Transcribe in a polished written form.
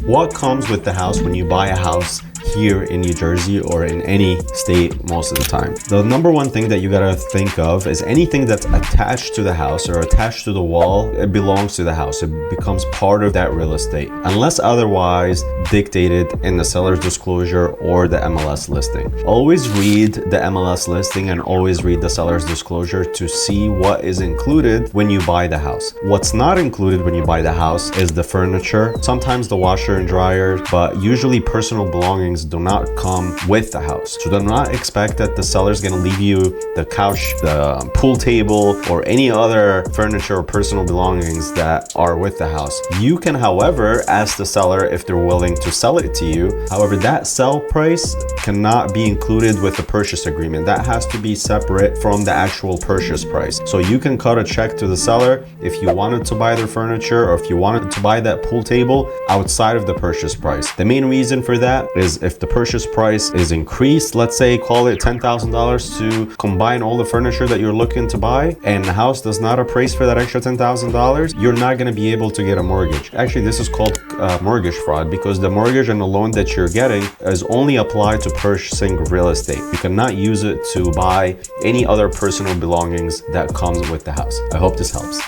What comes with the house when you buy a house here in New Jersey or in any state most of the time? The number one thing that you gotta think of is anything that's attached to the house or attached to the wall, it belongs to the house. It becomes part of that real estate, unless otherwise dictated in the seller's disclosure or the MLS listing. Always read the MLS listing and always read the seller's disclosure to see what is included when you buy the house. What's not included when you buy the house is the furniture, sometimes the washer and dryer, but usually personal belongings do not come with the house. So do not expect that the seller is going to leave you the couch, the pool table, or any other furniture or personal belongings that are with the house. You can, however, ask the seller if they're willing to sell it to you. However, that sell price cannot be included with the purchase agreement. That has to be separate from the actual purchase price. So you can cut a check to the seller if you wanted to buy their furniture or if you wanted to buy that pool table outside of the purchase price. The main reason for that is if the purchase price is increased, let's say call it $10,000 to combine all the furniture that you're looking to buy, and the house does not appraise for that extra $10,000, you're not going to be able to get a mortgage. Actually, this is called mortgage fraud, because the mortgage and the loan that you're getting is only applied to purchasing real estate. You cannot use it to buy any other personal belongings that comes with the house. I hope this helps.